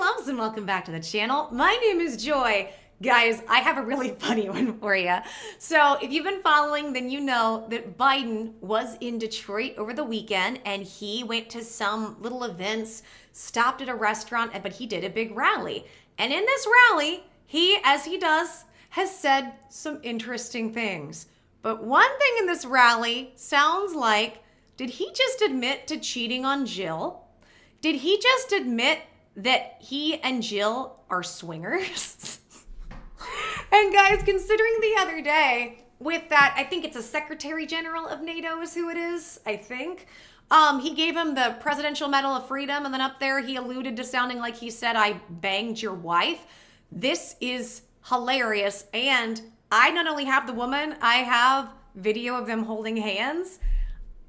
loves, and welcome back to the channel. My name is Joy. Guys, I have a really funny one for you. So if you've been following, then you know that Biden was in Detroit over the weekend and he went to some little events, stopped at a restaurant, but he did a big rally. And in this rally, he, as he does, has said some interesting things. But one thing in this rally sounds like, did he just admit to cheating on Jill? Did he just admit that he and Jill are swingers? And guys, considering the other day with that, I think it's a Secretary General of NATO is who it is, I think. He gave him the Presidential Medal of Freedom, and then up there he alluded to sounding like he said, I banged your wife. This is hilarious. And I not only have the woman, I have video of them holding hands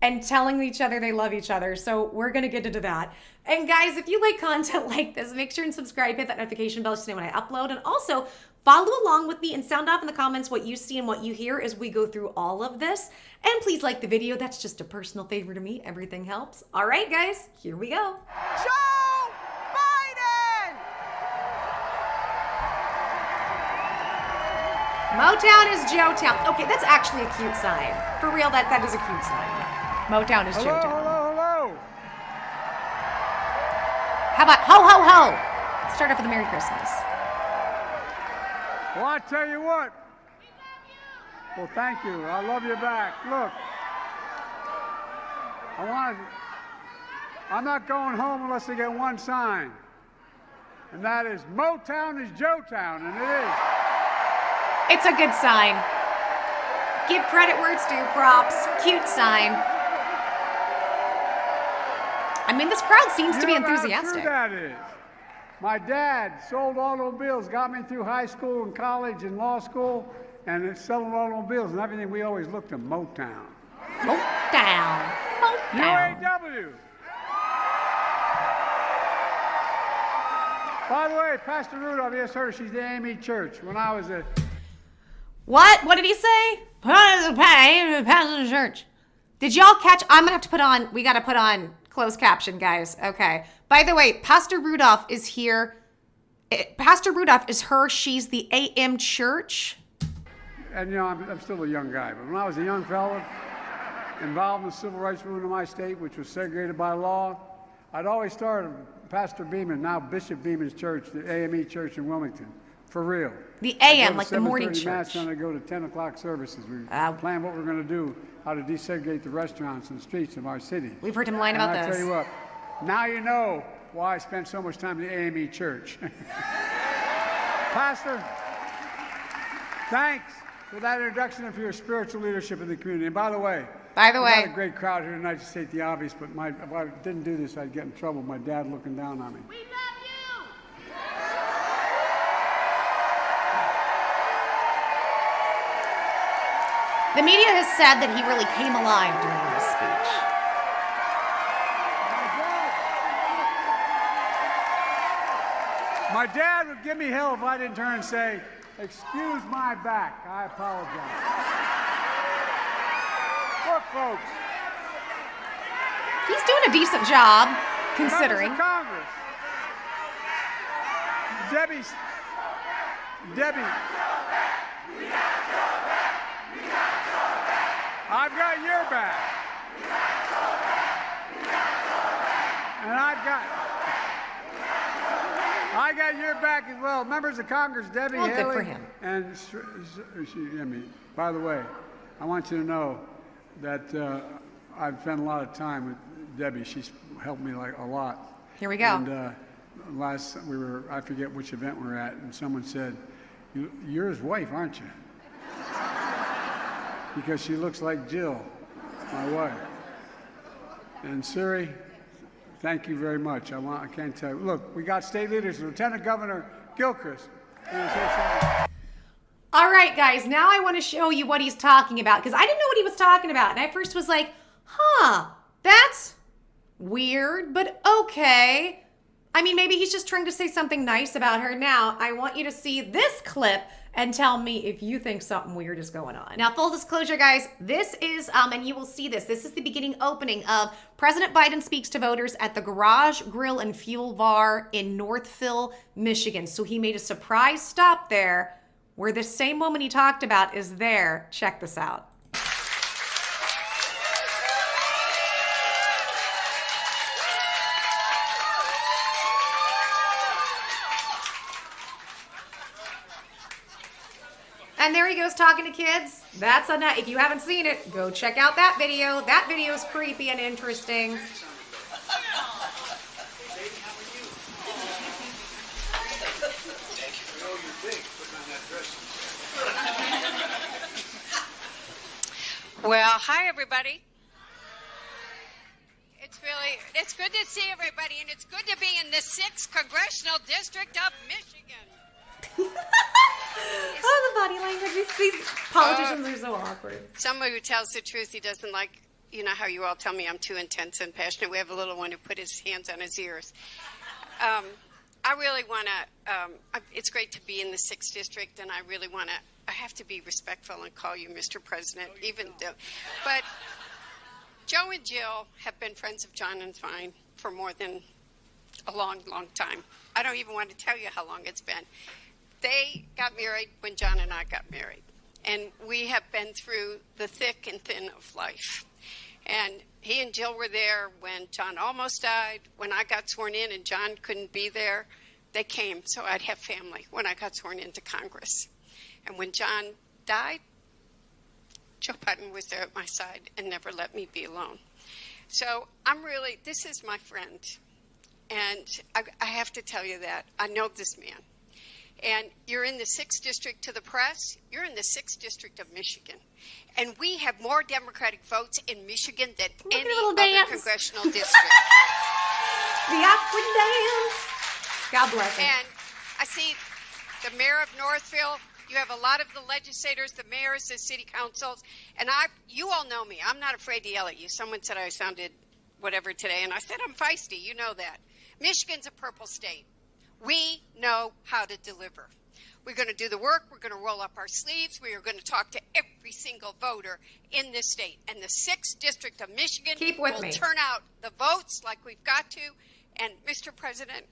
and telling each other they love each other. So we're going to get into that. And guys, if you like content like this, make sure and subscribe, hit that notification bell to know when I upload. And also follow along with me and sound off in the comments what you see and what you hear as we go through all of this. And please like the video. That's just a personal favor to me. Everything helps. All right, guys, here we go. Joe Biden! Motown is Joetown. Okay, that's actually a cute sign. For real, that is a cute sign. Motown is Joetown. Hello. How about ho, ho, ho? Let's start off with a Merry Christmas. Well, I tell you what. Well, thank you. I love you back. Look, I'm not going home unless I get one sign. And that is Motown is Joetown, and it is. It's a good sign. Give credit where it's due, props. Cute sign. I mean, this crowd seems to be enthusiastic. You know how true that is. My dad sold automobiles, got me through high school and college and law school, and it's selling automobiles and everything. We always looked at Motown. Motown. Motown. UAW. By the way, Pastor Rudolph, you just heard her. She's the AME Church. When I was a... What? What did he say? Pastor of the church. Did y'all catch? I'm going to have to put on, we got to put on closed caption, guys. Okay. By the way, Pastor Rudolph is here. Pastor Rudolph is her. She's the AM Church. And, you know, I'm still a young guy. But when I was a young fella, involved in the civil rights movement of my state, which was segregated by law, I'd always started Pastor Beeman, now Bishop Beeman's church, the AME Church in Wilmington. For real. The AM, like the morning church. Mass, and I go to 10 o'clock services. We plan what we're going to do, how to desegregate the restaurants and streets of our city. We've heard him line about this. I tell you what, now you know why I spent so much time in the AME Church. Pastor, thanks for that introduction and for your spiritual leadership in the community. And by the way, we got a great crowd here tonight to state the obvious, but if I didn't do this, I'd get in trouble. My dad looking down on me. We love you! The media has said that he really came alive during this speech. My dad would give me hell if I didn't turn and say, excuse my back, I apologize. Look, folks. He's doing a decent job, considering. Members of Congress. Debbie. I've got your back. And I got your back as well. Members of Congress, Debbie Haley. Good for him. And by the way, I want you to know that I've spent a lot of time with Debbie. She's helped me like a lot. Here we go. And I forget which event we were at, and someone said, "You're his wife, aren't you?" Because she looks like Jill, my wife. And Siri, thank you very much. I can't tell you. Look, we got state leaders, Lieutenant Governor Gilchrist. All right, guys, now I want to show you what he's talking about, because I didn't know what he was talking about. And I first was like, that's weird, but okay. I mean, maybe he's just trying to say something nice about her. Now, I want you to see this clip and tell me if you think something weird is going on. Now, full disclosure, guys, this is, and you will see this is the beginning opening of President Biden speaks to voters at the Garage Grill and Fuel Bar in Northville, Michigan. So he made a surprise stop there where the same woman he talked about is there. Check this out. And there he goes talking to kids. That's a nut. If you haven't seen it, go check out that video. That video is creepy and interesting. Well, hi everybody. It's good to see everybody, and it's good to be in the 6th Congressional District of Michigan. Oh, the body language. These politicians are so awkward. Somebody who tells the truth, he doesn't like, you know how you all tell me I'm too intense and passionate. We have a little one who put his hands on his ears. I really want to, it's great to be in the 6th District, and I really want to, I have to be respectful and call you Mr. President, even though, but Joe and Jill have been friends of John and mine for more than a long, long time. I don't even want to tell you how long it's been. They got married when John and I got married, and we have been through the thick and thin of life. And he and Jill were there when John almost died. When I got sworn in and John couldn't be there, they came so I'd have family when I got sworn into Congress. And when John died, Joe Biden was there at my side and never let me be alone. So this is my friend. And I have to tell you that. I know this man. And you're in the 6th District to the press. You're in the 6th District of Michigan. And we have more Democratic votes in Michigan than any other congressional district. The awkward dance. God bless him. And I see the mayor of Northville. You have a lot of the legislators, the mayors, the city councils. And you all know me. I'm not afraid to yell at you. Someone said I sounded whatever today. And I said I'm feisty. You know that. Michigan's a purple state. We know how to deliver. We're going to do the work. We're going to roll up our sleeves. We are going to talk to every single voter in this state. And the 6th District of Michigan will turn out the votes like we've got to. And Mr. President,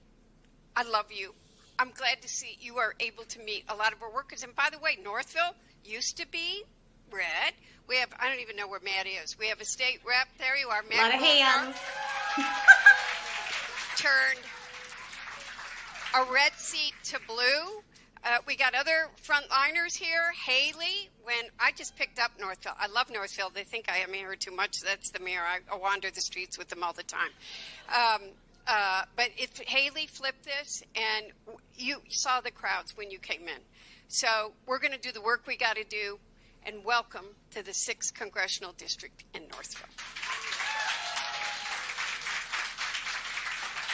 I love you. I'm glad to see you are able to meet a lot of our workers. And by the way, Northville used to be red. We have, I don't even know where Matt is. We have a state rep. There you are, Matt. A lot of hands. Turned a red seat to blue. We got other frontliners here. Haley, when I just picked up Northville. I love Northville. They think I am here too much. That's the mayor. I wander the streets with them all the time. But if Haley flipped this, and you saw the crowds when you came in. So we're going to do the work we got to do, and welcome to the 6th Congressional District in Northville.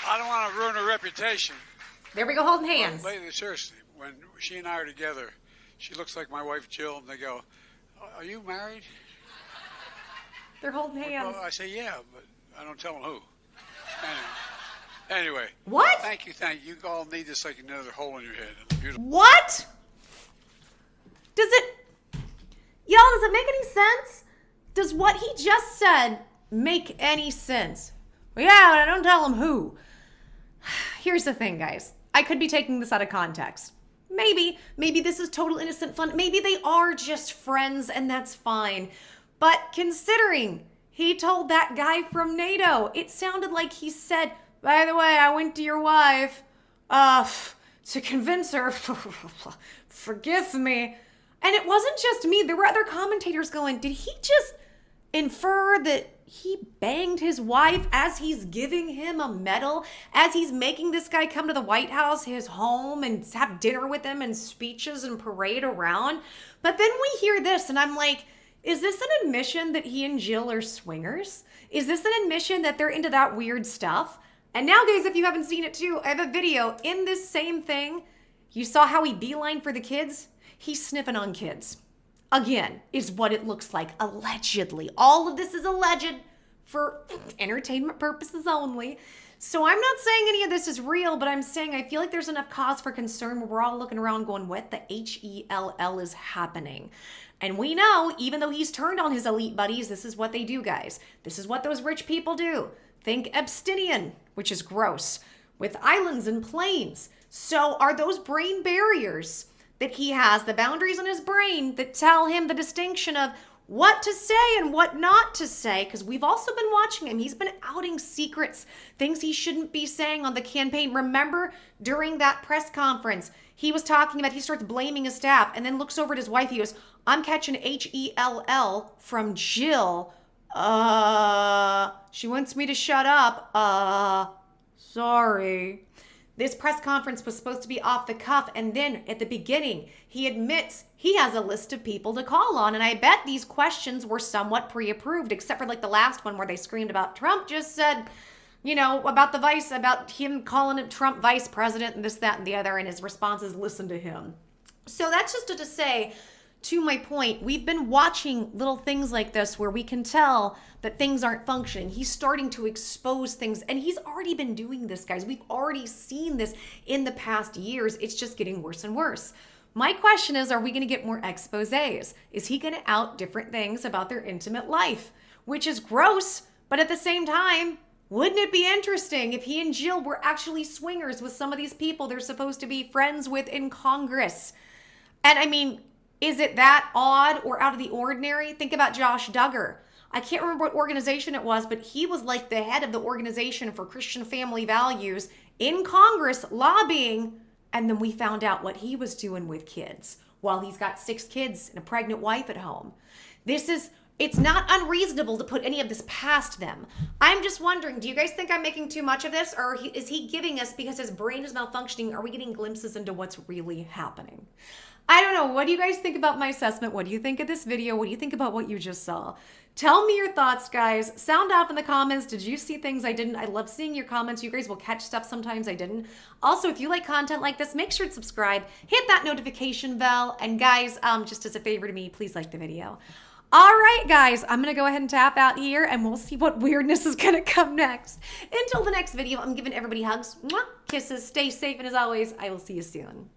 I don't want to ruin her reputation. There we go, holding hands. But lately, seriously, when she and I are together, she looks like my wife Jill, and they go, "Are you married?" They're holding hands. Well, I say, "Yeah," but I don't tell them who. Anyway. What? Thank you. You all need this like another hole in your head. Beautiful. What? Does it make any sense? Does what he just said make any sense? Well, yeah, but I don't tell him who. Here's the thing, guys. I could be taking this out of context. Maybe this is total innocent fun. Maybe they are just friends and that's fine. But considering he told that guy from NATO, it sounded like he said, "By the way, I went to your wife to convince her, forgive me." And it wasn't just me. There were other commentators going, did he just infer that he banged his wife as he's giving him a medal, as he's making this guy come to the White House, his home, and have dinner with him and speeches and parade around? But then we hear this and I'm like, is this an admission that he and Jill are swingers? Is this an admission that they're into that weird stuff? And now, guys, if you haven't seen it too, I have a video in this same thing. You saw how he beelined for the kids? He's sniffing on kids. Again, is what it looks like, allegedly. All of this is alleged for entertainment purposes only. So I'm not saying any of this is real, but I'm saying I feel like there's enough cause for concern where we're all looking around going, what the hell is happening? And we know, even though he's turned on his elite buddies, this is what they do, guys. This is what those rich people do. Think Epsteinian, which is gross, with islands and planes. So are those brain barriers that he has, the boundaries in his brain that tell him the distinction of what to say and what not to say? Because we've also been watching him. He's been outing secrets, things he shouldn't be saying on the campaign. Remember during that press conference, he was talking about, he starts blaming his staff and then looks over at his wife. He goes, I'm catching HELL from Jill. She wants me to shut up. Sorry. This press conference was supposed to be off the cuff, and then at the beginning, he admits he has a list of people to call on, and I bet these questions were somewhat pre-approved, except for like the last one where they screamed about Trump just said, you know, about him calling him Trump vice president and this, that, and the other, and his response is listen to him. So that's just to say, to my point, we've been watching little things like this where we can tell that things aren't functioning. He's starting to expose things, and he's already been doing this, guys. We've already seen this in the past years. It's just getting worse and worse. My question is, are we going to get more exposés? Is he going to out different things about their intimate life? Which is gross, but at the same time, wouldn't it be interesting if he and Jill were actually swingers with some of these people they're supposed to be friends with in Congress? And I mean, is it that odd or out of the ordinary? Think about Josh Duggar. I can't remember what organization it was, but he was like the head of the organization for Christian family values in Congress lobbying. And then we found out what he was doing with kids while he's got 6 kids and a pregnant wife at home. It's not unreasonable to put any of this past them. I'm just wondering, do you guys think I'm making too much of this? Or is he giving us, because his brain is malfunctioning, are we getting glimpses into what's really happening? I don't know. What do you guys think about my assessment? What do you think of this video? What do you think about what you just saw? Tell me your thoughts, guys. Sound off in the comments. Did you see things I didn't? I love seeing your comments. You guys will catch stuff sometimes I didn't. Also, if you like content like this, make sure to subscribe. Hit that notification bell. And guys, just as a favor to me, please like the video. All right, guys, I'm going to go ahead and tap out here, and we'll see what weirdness is going to come next. Until the next video, I'm giving everybody hugs, mwah, kisses, stay safe, and as always, I will see you soon.